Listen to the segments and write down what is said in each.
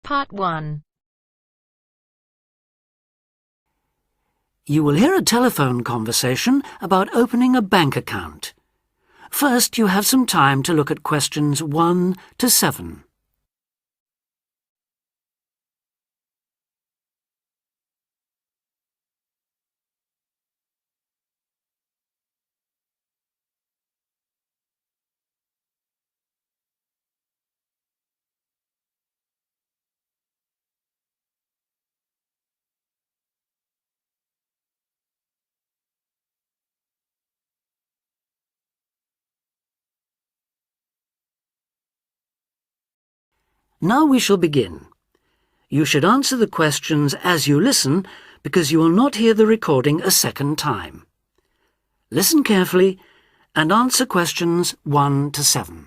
Part 1. You will hear a telephone conversation about opening a bank account. First, you have some time to look at questions 1 to 7. Now we shall begin. You should answer the questions as you listen, because you will not hear the recording a second time. Listen carefully and answer questions 1 to 7.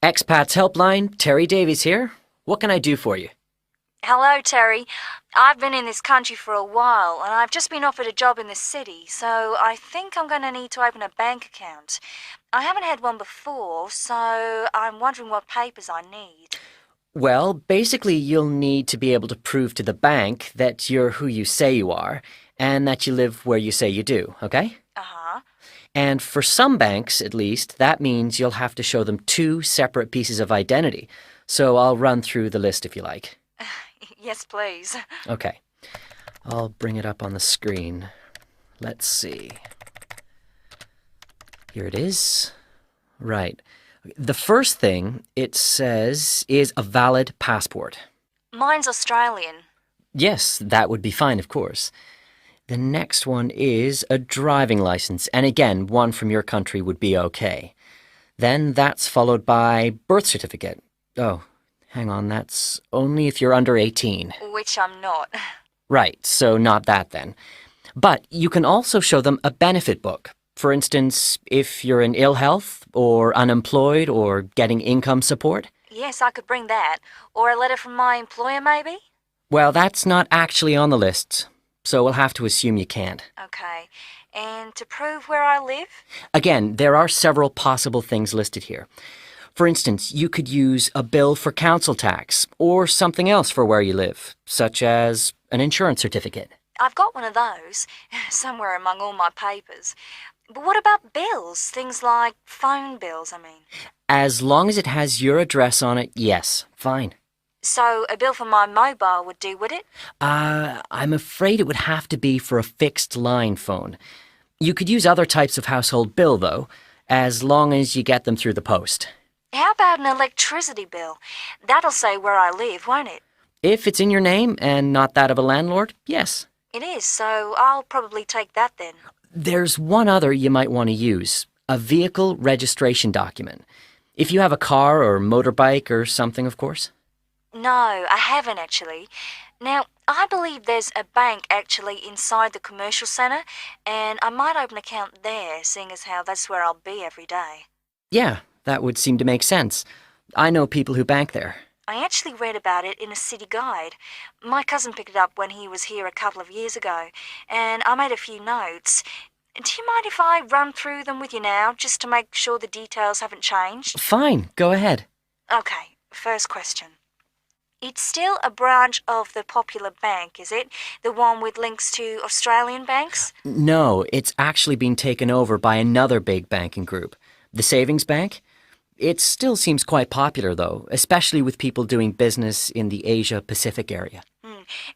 Expats Helpline, Terry Davies here. What can I do for you? Hello, Terry. I've been in this country for a while, and I've just been offered a job in the city, so I think I'm going to need to open a bank account. I haven't had one before, so I'm wondering what papers I need. Well, basically you'll need to be able to prove to the bank that you're who you say you are, and that you live where you say you do, okay? Uh-huh. And for some banks, at least, that means you'll have to show them 2 separate pieces of identity. So I'll run through the list if you like. Yes, please. Okay. I'll bring it up on the screen. Let's see. Here it is. Right. The first thing it says is a valid passport. Mine's Australian. Yes, that would be fine, of course. The next one is a driving license, and again, one from your country would be okay. Then that's followed by birth certificate. Oh, hang on, that's only if you're under 18. Which I'm not. Right, so not that then. But you can also show them a benefit book. For instance, if you're in ill health, or unemployed, or getting income support. Yes, I could bring that. Or a letter from my employer, maybe? Well, that's not actually on the list, so we'll have to assume you can't. Okay. And to prove where I live? Again, there are several possible things listed here. For instance, you could use a bill for council tax, or something else for where you live, such as an insurance certificate. I've got one of those, somewhere among all my papers. But what about bills? Things like phone bills, I mean. As long as it has your address on it, yes, fine. So a bill for my mobile would do, would it? I'm afraid it would have to be for a fixed line phone. You could use other types of household bill, though, as long as you get them through the post. How about an electricity bill? That'll say where I live, won't it? If it's in your name and not that of a landlord, yes. It is, so I'll probably take that then. There's one other you might want to use, a vehicle registration document. If you have a car or motorbike or something, of course. No, I haven't actually. Now, I believe there's a bank actually inside the commercial centre, and I might open an account there, seeing as how that's where I'll be every day. Yeah, that would seem to make sense. I know people who bank there. I actually read about it in a city guide. My cousin picked it up when he was here a couple of years ago, and I made a few notes. Do you mind if I run through them with you now, just to make sure the details haven't changed? Fine, go ahead. Okay, first question. It's still a branch of the Popular Bank, is it? The one with links to Australian banks? No, it's actually been taken over by another big banking group, the Savings Bank. It still seems quite popular, though, especially with people doing business in the Asia-Pacific area.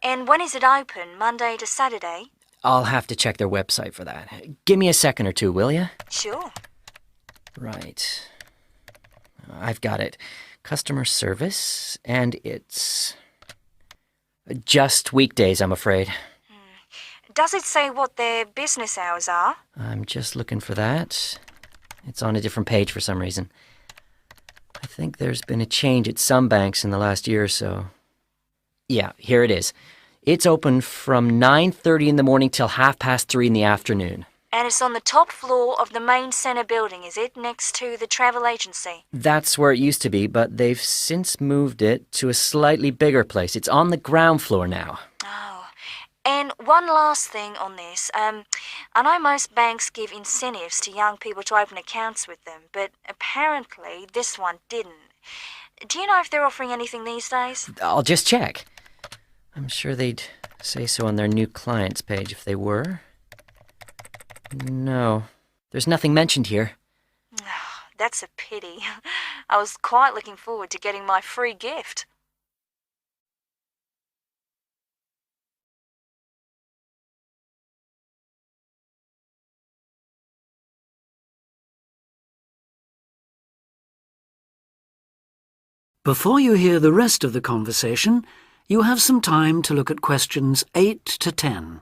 And when is it open, Monday to Saturday? I'll have to check their website for that. Give me a second or two, will you? Sure. Right. I've got it. Customer service, and it's just weekdays, I'm afraid. Does it say what their business hours are? I'm just looking for that. It's on a different page for some reason. I think there's been a change at some banks in the last year or so. Yeah, here it is. It's open from 9:30 in the morning till 3:30 in the afternoon. And it's on the top floor of the main centre building, is it? Next to the travel agency? That's where it used to be, but they've since moved it to a slightly bigger place. It's on the ground floor now. Oh. And one last thing on this. I know most banks give incentives to young people to open accounts with them, but apparently this one didn't. Do you know if they're offering anything these days? I'll just check. I'm sure they'd say so on their new clients page if they were. No, there's nothing mentioned here. That's a pity. I was quite looking forward to getting my free gift. Before you hear the rest of the conversation, you have some time to look at questions 8 to 10.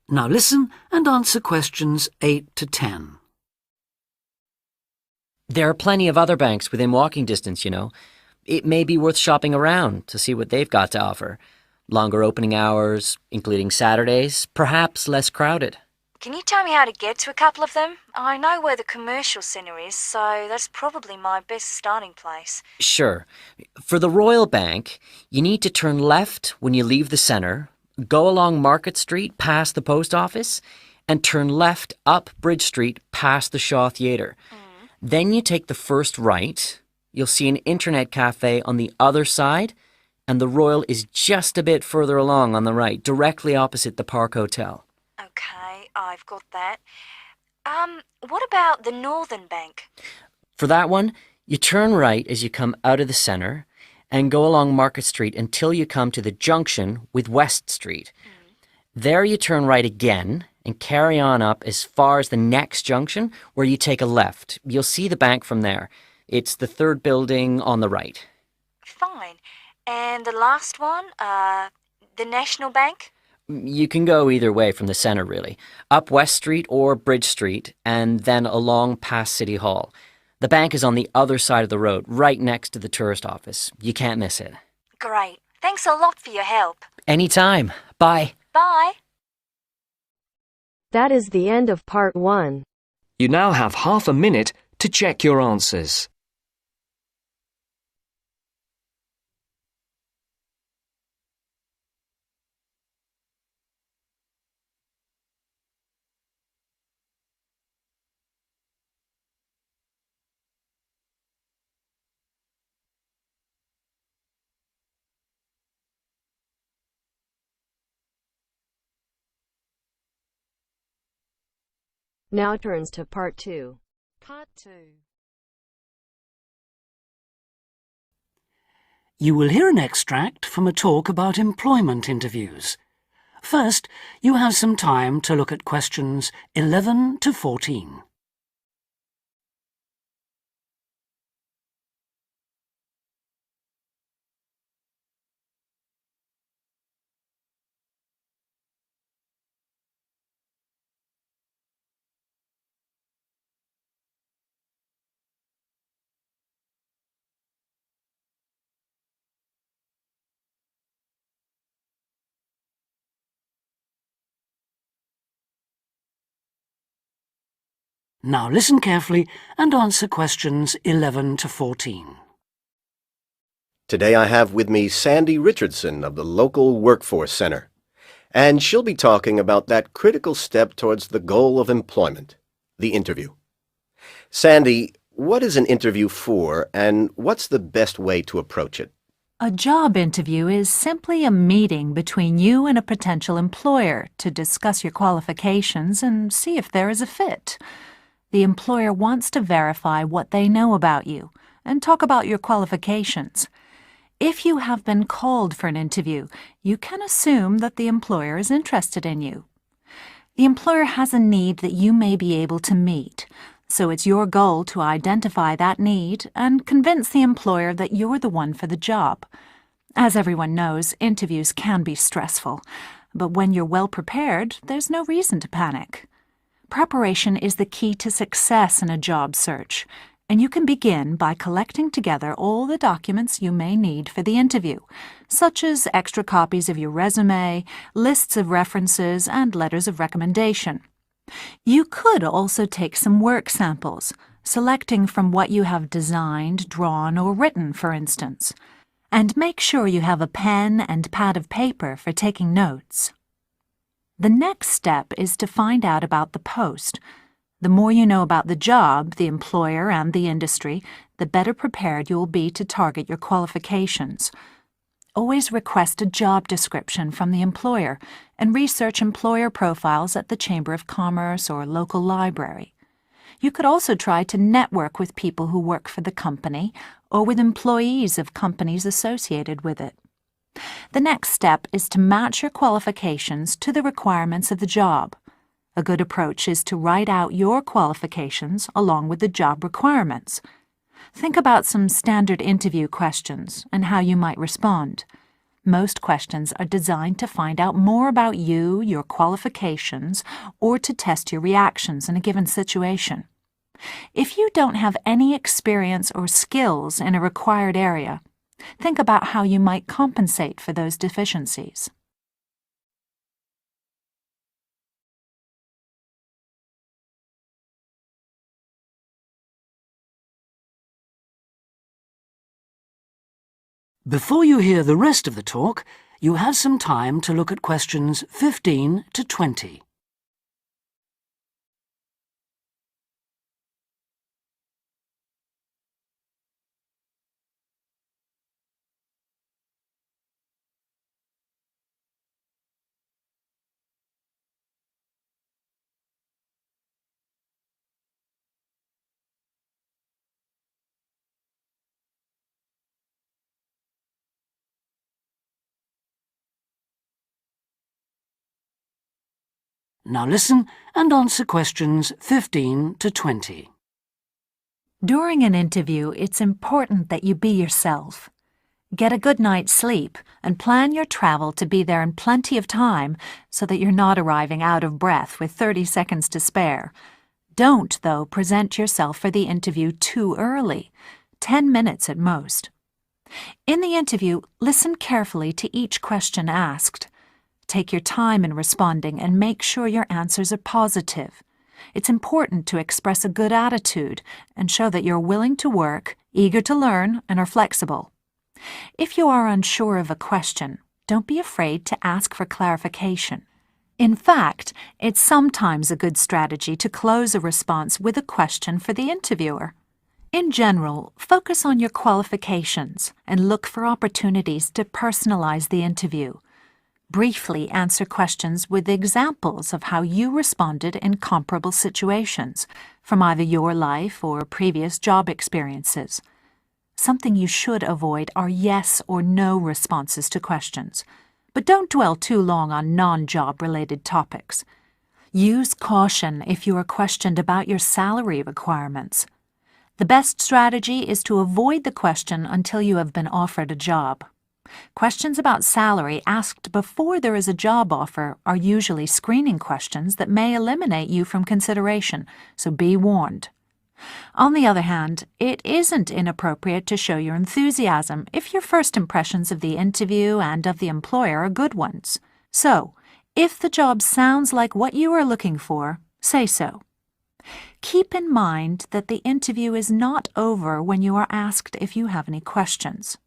Now listen and answer questions 8 to 10. There are plenty of other banks within walking distance, you know. It may be worth shopping around to see what they've got to offer. Longer opening hours, including Saturdays, perhaps less crowded. Can you tell me how to get to a couple of them? I know where the commercial centre is, so that's probably my best starting place. Sure. For the Royal Bank, you need to turn left when you leave the centre, go along Market Street past the post office, and turn left up Bridge Street past the Shaw Theatre. Then you take the first right. You'll see an internet cafe on the other side, and the Royal is just a bit further along on the right, directly opposite the Park Hotel. Okay, I've got that. What about the Northern Bank? For that one, you turn right as you come out of the centre and go along Market Street until you come to the junction with West Street. There you turn right again and carry on up as far as the next junction where you take a left. You'll see the bank from there. It's the third building on the right. Fine. And the last one, the National Bank? You can go either way from the centre, really. Up West Street or Bridge Street and then along past City Hall. The bank is on the other side of the road, right next to the tourist office. You can't miss it. Great. Thanks a lot for your help. Anytime. Bye. Bye. That is the end of part 1. You now have half a minute to check your answers. Now turns to part 2. Part 2. You will hear an extract from a talk about employment interviews. First, you have some time to look at questions 11 to 14. Now listen carefully and answer questions 11 to 14. Today I have with me Sandy Richardson of the local Workforce Center, and she'll be talking about that critical step towards the goal of employment, the interview. Sandy, what is an interview for, and what's the best way to approach it? A job interview is simply a meeting between you and a potential employer to discuss your qualifications and see if there is a fit. The employer wants to verify what they know about you and talk about your qualifications. If you have been called for an interview, you can assume that the employer is interested in you. The employer has a need that you may be able to meet, so it's your goal to identify that need and convince the employer that you're the one for the job. As everyone knows, interviews can be stressful, But when you're well prepared, there's no reason to panic. Preparation is the key to success in a job search, and you can begin by collecting together all the documents you may need for the interview, such as extra copies of your resume, lists of references, and letters of recommendation. You could also take some work samples, selecting from what you have designed, drawn, or written, for instance. And make sure you have a pen and pad of paper for taking notes. The next step is to find out about the post. The more you know about the job, the employer, and the industry, the better prepared you will be to target your qualifications. Always request a job description from the employer and research employer profiles at the Chamber of Commerce or local library. You could also try to network with people who work for the company or with employees of companies associated with it. The next step is to match your qualifications to the requirements of the job. A good approach is to write out your qualifications along with the job requirements. Think about some standard interview questions and how you might respond. Most questions are designed to find out more about you, your qualifications, or to test your reactions in a given situation. If you don't have any experience or skills in a required area, think about how you might compensate for those deficiencies. Before you hear the rest of the talk, you have some time to look at questions 15 to 20. Now listen and answer questions 15 to 20. During an interview, it's important that you be yourself. Get a good night's sleep and plan your travel to be there in plenty of time so that you're not arriving out of breath with 30 seconds to spare. Don't, though, present yourself for the interview too early, 10 minutes at most. In the interview, listen carefully to each question asked. Take your time in responding and make sure your answers are positive. It's important to express a good attitude and show that you're willing to work, eager to learn, and are flexible. If you are unsure of a question, don't be afraid to ask for clarification. In fact, it's sometimes a good strategy to close a response with a question for the interviewer. In general, focus on your qualifications and look for opportunities to personalize the interview. Briefly answer questions with examples of how you responded in comparable situations, from either your life or previous job experiences. Something you should avoid are yes or no responses to questions, but don't dwell too long on non-job-related topics. Use caution if you are questioned about your salary requirements. The best strategy is to avoid the question until you have been offered a job. Questions about salary asked before there is a job offer are usually screening questions that may eliminate you from consideration, so be warned. On the other hand, it isn't inappropriate to show your enthusiasm if your first impressions of the interview and of the employer are good ones. So, if the job sounds like what you are looking for, say so. Keep in mind that the interview is not over when you are asked if you have any questions.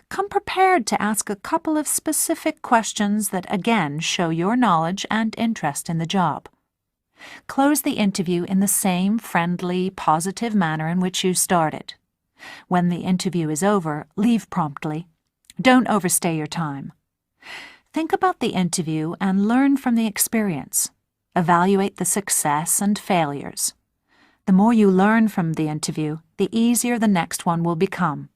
Come prepared to ask a couple of specific questions that again show your knowledge and interest in the job. Close the interview in the same friendly, positive manner in which you started. When the interview is over, leave promptly. Don't overstay your time. Think about the interview and learn from the experience. Evaluate the success and failures. The more you learn from the interview, the easier the next one will become.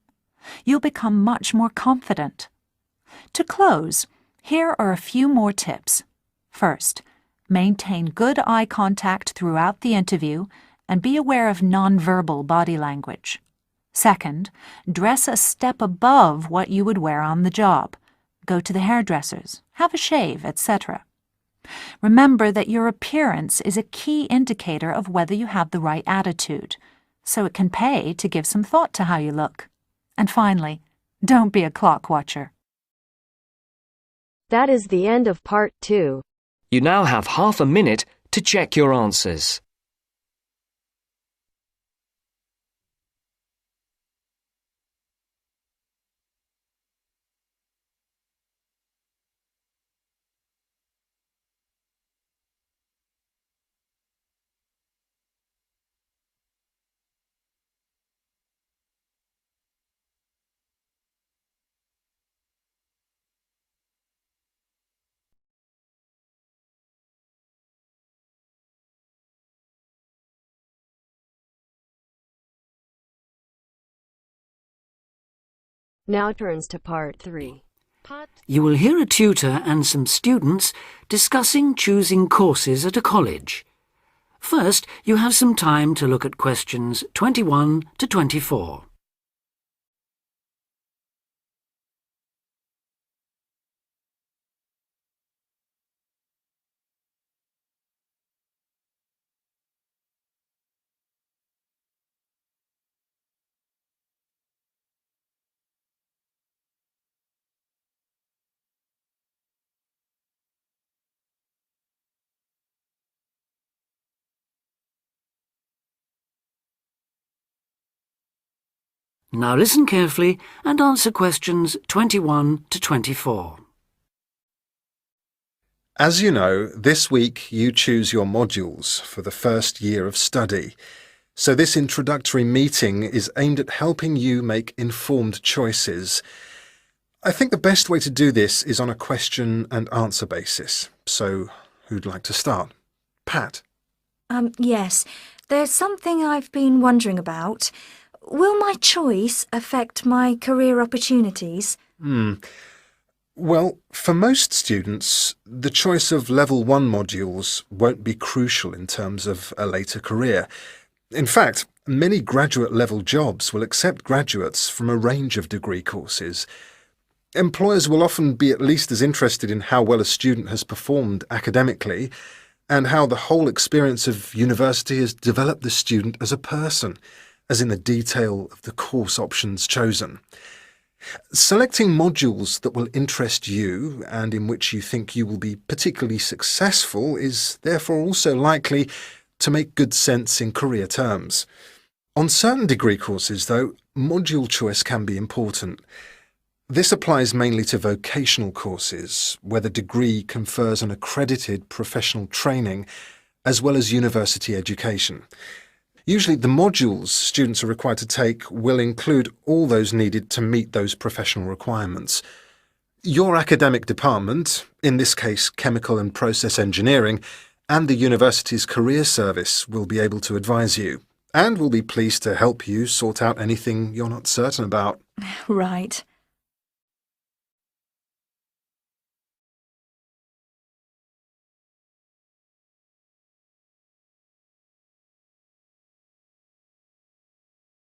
You'll become much more confident. To close, here are a few more tips. First, maintain good eye contact throughout the interview and be aware of nonverbal body language. Second, dress a step above what you would wear on the job. go to the hairdresser's, have a shave, etc. Remember that your appearance is a key indicator of whether you have the right attitude, so it can pay to give some thought to how you look. And finally, don't be a clock watcher. That is the end of Part 2. You now have half a minute to check your answers. Now turns to Part 3. You will hear a tutor and some students discussing choosing courses at a college. First, you have some time to look at questions 21 to 24. Now listen carefully and answer questions 21 to 24. As you know, this week you choose your modules for the first year of study. So this introductory meeting is aimed at helping you make informed choices. I think the best way to do this is on a question and answer basis. So who'd like to start? Pat? Yes. There's something I've been wondering about. Will my choice affect my career opportunities? Well, for most students, the choice of Level 1 modules won't be crucial in terms of a later career. In fact, many graduate-level jobs will accept graduates from a range of degree courses. Employers will often be at least as interested in how well a student has performed academically and how the whole experience of university has developed the student as a person, as in the detail of the course options chosen. Selecting modules that will interest you and in which you think you will be particularly successful is therefore also likely to make good sense in career terms. On certain degree courses, though, module choice can be important. This applies mainly to vocational courses, where the degree confers an accredited professional training as well as university education. Usually the modules students are required to take will include all those needed to meet those professional requirements. Your academic department, in this case Chemical and Process Engineering, and the university's career service will be able to advise you, and will be pleased to help you sort out anything you're not certain about. Right.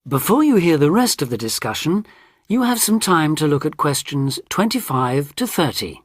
Before you hear the rest of the discussion, you have some time to look at questions 25 to 30.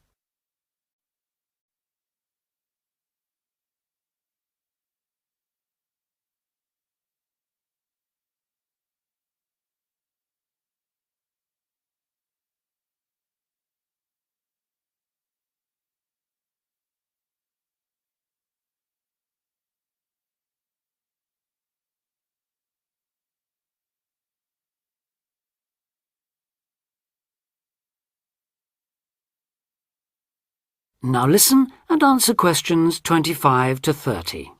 Now listen and answer questions 25 to 30.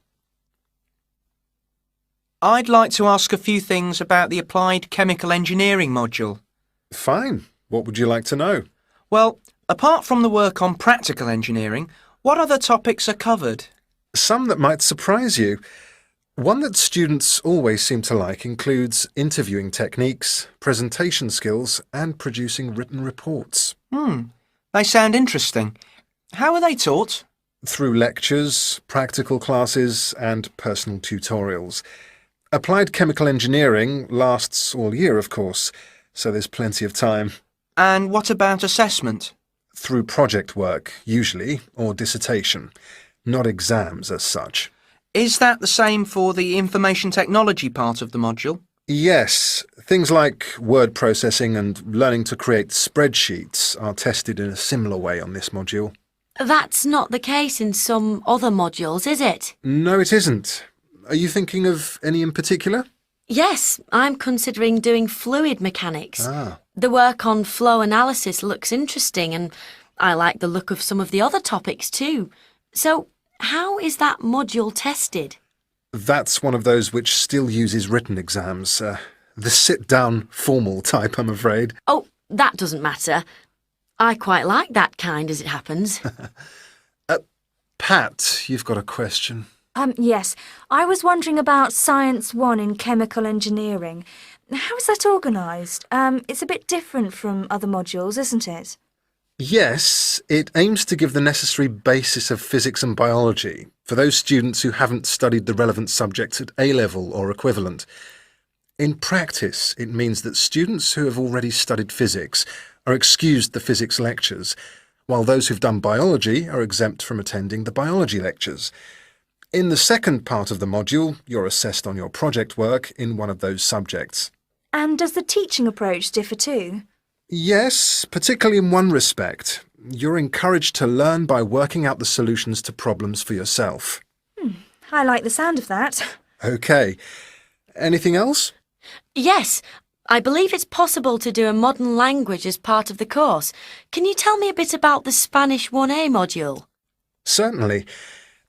I'd like to ask a few things about the Applied Chemical Engineering module. Fine. What would you like to know? Well, apart from the work on practical engineering, what other topics are covered? Some that might surprise you. One that students always seem to like includes interviewing techniques, presentation skills, and producing written reports. They sound interesting. How are they taught? Through lectures, practical classes, and personal tutorials. Applied Chemical Engineering lasts all year, of course, so there's plenty of time. And what about assessment? through project work, usually, or dissertation, not exams as such. Is that the same for the information technology part of the module? Yes, things like word processing and learning to create spreadsheets are tested in a similar way on this module. That's not the case in some other modules, is it? No, it isn't. Are you thinking of any in particular? Yes, I'm considering doing fluid mechanics. Ah. The work on flow analysis looks interesting, and I like the look of some of the other topics too. So, how is that module tested? That's one of those which still uses written exams. The sit-down, formal type, I'm afraid. Oh, that doesn't matter. I quite like that kind, as it happens. Pat, you've got a question. Yes. I was wondering about Science 1 in chemical engineering. How is that organised? It's a bit different from other modules, isn't it? Yes, it aims to give the necessary basis of physics and biology for those students who haven't studied the relevant subjects at A-level or equivalent. In practice, it means that students who have already studied physics are excused the physics lectures, while those who've done biology are exempt from attending the biology lectures. In the second part of the module, you're assessed on your project work in one of those subjects. And does the teaching approach differ too? Yes, particularly in one respect. You're encouraged to learn by working out the solutions to problems for yourself. I like the sound of that. OK. Anything else? Yes, I believe it's possible to do a modern language as part of the course. Can you tell me a bit about the Spanish 1A module? Certainly.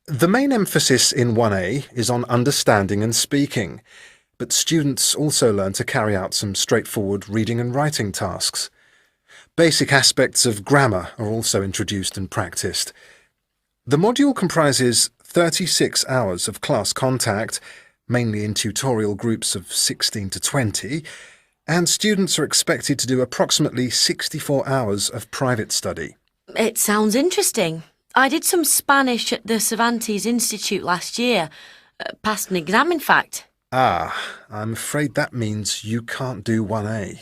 The main emphasis in 1A is on understanding and speaking, but students also learn to carry out some straightforward reading and writing tasks. Basic aspects of grammar are also introduced and practiced. The module comprises 36 hours of class contact, mainly in tutorial groups of 16 to 20, and students are expected to do approximately 64 hours of private study. It sounds interesting. I did some Spanish at the Cervantes Institute last year. Passed an exam, in fact. Ah, I'm afraid that means you can't do 1A.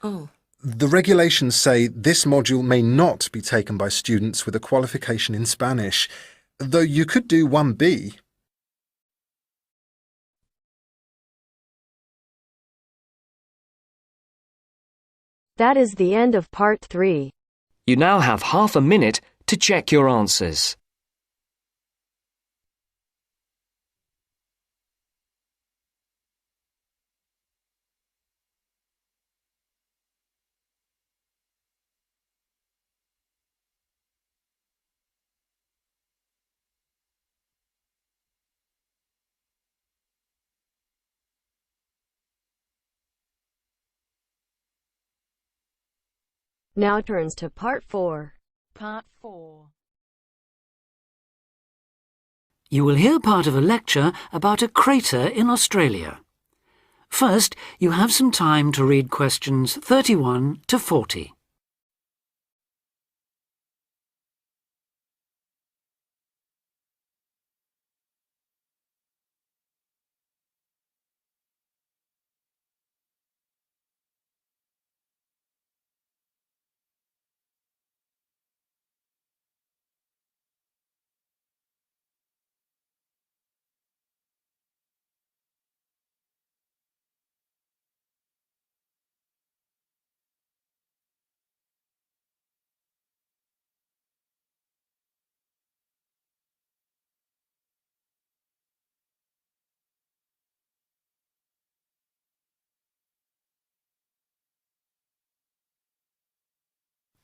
Oh. The regulations say this module may not be taken by students with a qualification in Spanish, though you could do 1B. That is the end of part 3. You now have half a minute to check your answers. Now turns to part 4. Part 4. You will hear part of a lecture about a crater in Australia. First, you have some time to read questions 31 to 40.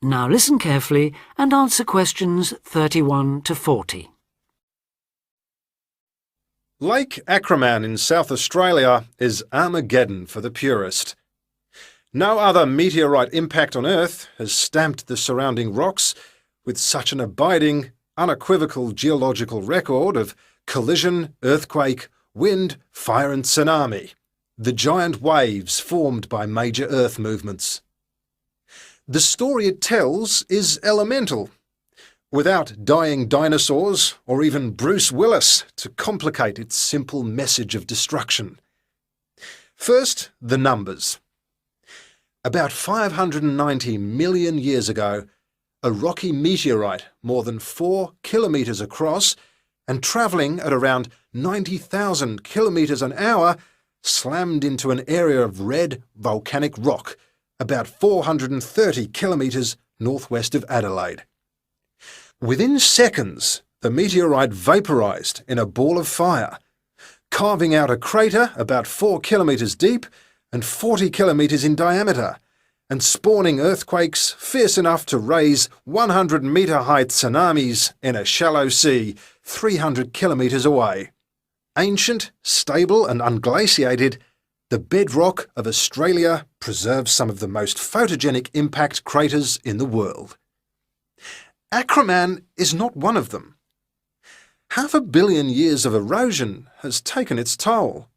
Now listen carefully and answer questions 31 to 40. Lake Acraman in South Australia is Armageddon for the purist. No other meteorite impact on Earth has stamped the surrounding rocks with such an abiding, unequivocal geological record of collision, earthquake, wind, fire and tsunami, the giant waves formed by major Earth movements. The story it tells is elemental, without dying dinosaurs or even Bruce Willis to complicate its simple message of destruction. First, the numbers. About 590 million years ago, a rocky meteorite more than 4 kilometres across and travelling at around 90,000 kilometres an hour slammed into an area of red volcanic rock about 430 kilometres northwest of Adelaide. Within seconds, the meteorite vaporised in a ball of fire, carving out a crater about 4 kilometres deep and 40 kilometres in diameter, and spawning earthquakes fierce enough to raise 100-metre-height tsunamis in a shallow sea 300 kilometres away. Ancient, stable and unglaciated, the bedrock of Australia preserves some of the most photogenic impact craters in the world. Acraman is not one of them. 500 million years of erosion has taken its toll.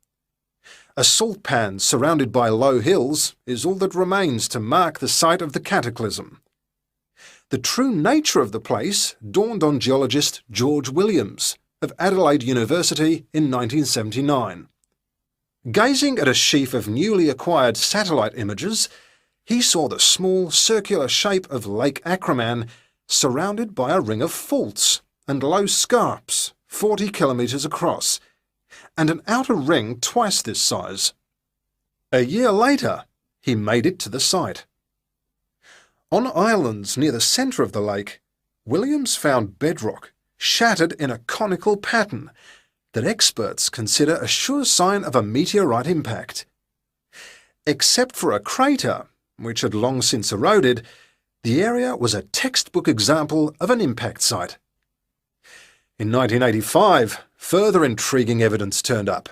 A salt pan surrounded by low hills is all that remains to mark the site of the cataclysm. The true nature of the place dawned on geologist George Williams of Adelaide University in 1979. Gazing at a sheaf of newly acquired satellite images, he saw the small circular shape of Lake Acraman surrounded by a ring of faults and low scarps 40 kilometres across, and an outer ring twice this size. A year later, he made it to the site. On islands near the centre of the lake, Williams found bedrock shattered in a conical pattern that experts consider a sure sign of a meteorite impact. Except for a crater, which had long since eroded, the area was a textbook example of an impact site. In 1985, further intriguing evidence turned up.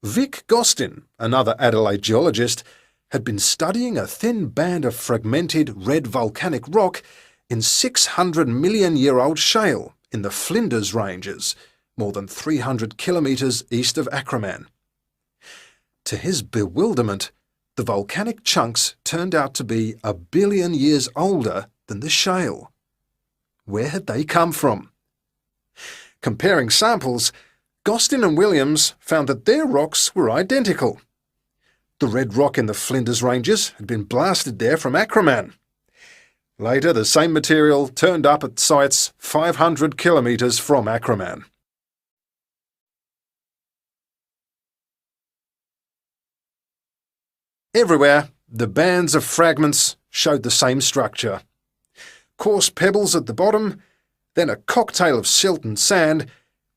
Vic Gostin, another Adelaide geologist, had been studying a thin band of fragmented red volcanic rock in 600-million-year-old shale in the Flinders Ranges, more than 300 kilometres east of Acraman. To his bewilderment, the volcanic chunks turned out to be 1 billion years older than the shale. Where had they come from? Comparing samples, Gostin and Williams found that their rocks were identical. The red rock in the Flinders Ranges had been blasted there from Acraman. Later, the same material turned up at sites 500 kilometres from Acraman. Everywhere, the bands of fragments showed the same structure. Coarse pebbles at the bottom, then a cocktail of silt and sand,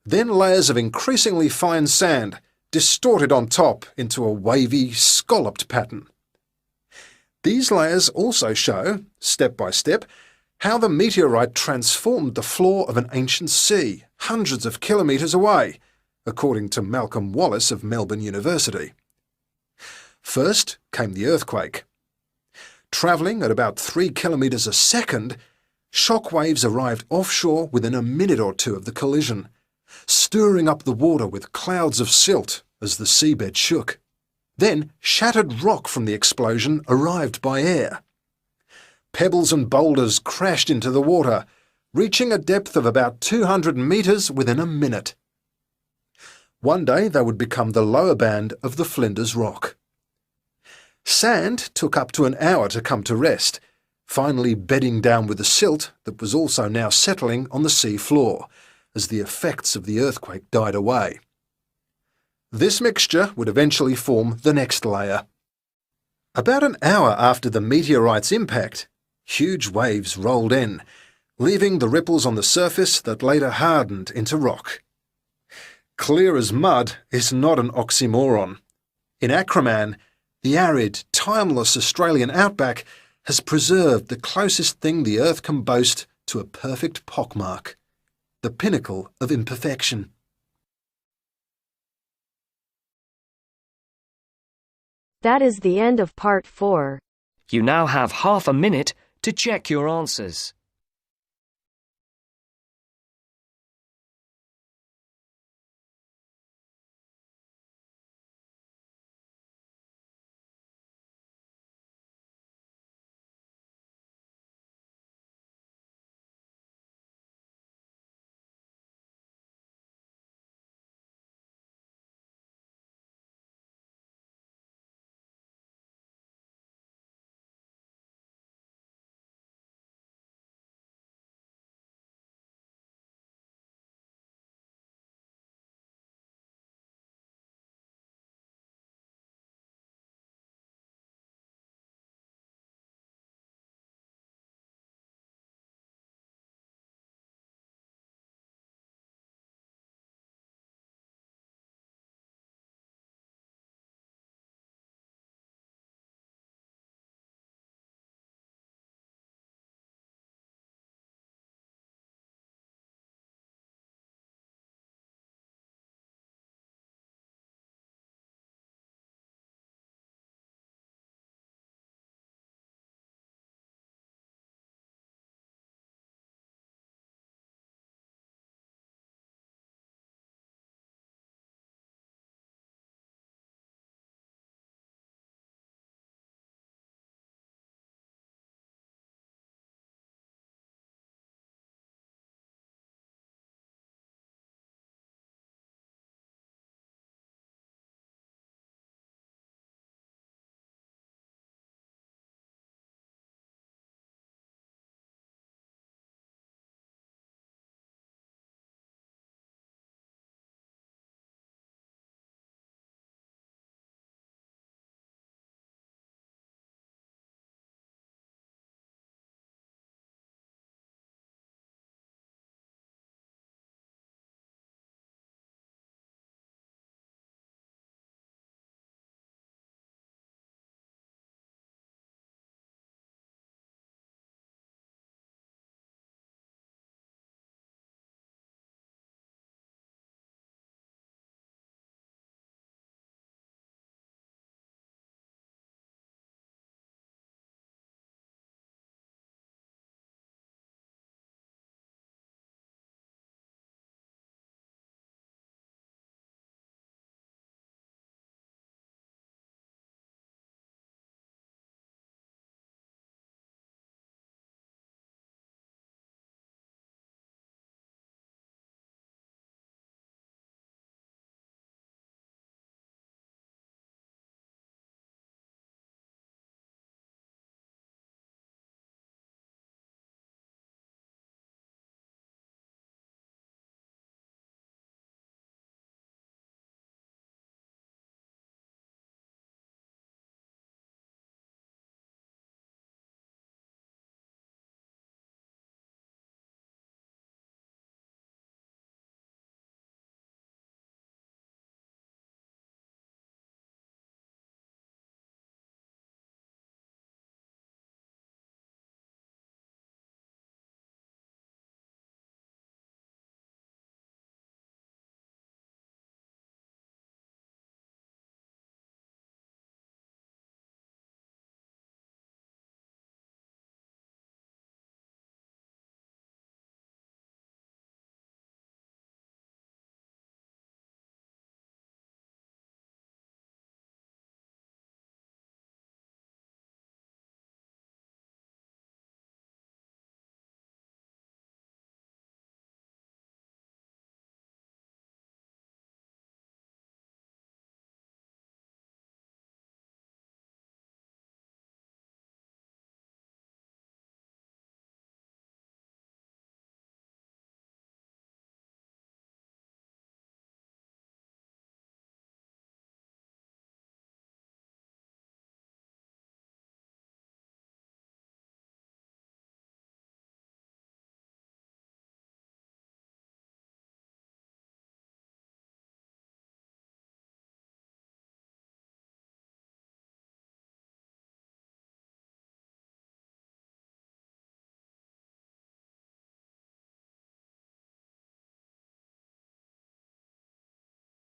then layers of increasingly fine sand, distorted on top into a wavy, scalloped pattern. These layers also show, step by step, how the meteorite transformed the floor of an ancient sea hundreds of kilometres away, according to Malcolm Wallace of Melbourne University. First came the earthquake. Travelling at about 3 kilometres a second, shock waves arrived offshore within a minute or two of the collision, stirring up the water with clouds of silt as the seabed shook. Then shattered rock from the explosion arrived by air. Pebbles and boulders crashed into the water, reaching a depth of about 200 metres within a minute. One day they would become the lower band of the Flinders Rock. Sand took up to an hour to come to rest, finally bedding down with the silt that was also now settling on the sea floor as the effects of the earthquake died away. This mixture would eventually form the next layer. About an hour after the meteorite's impact, huge waves rolled in, leaving the ripples on the surface that later hardened into rock. Clear as mud is not an oxymoron. In Acraman, the arid, timeless Australian outback has preserved the closest thing the Earth can boast to a perfect pockmark, the pinnacle of imperfection. That is the end of part 4. You now have half a minute to check your answers.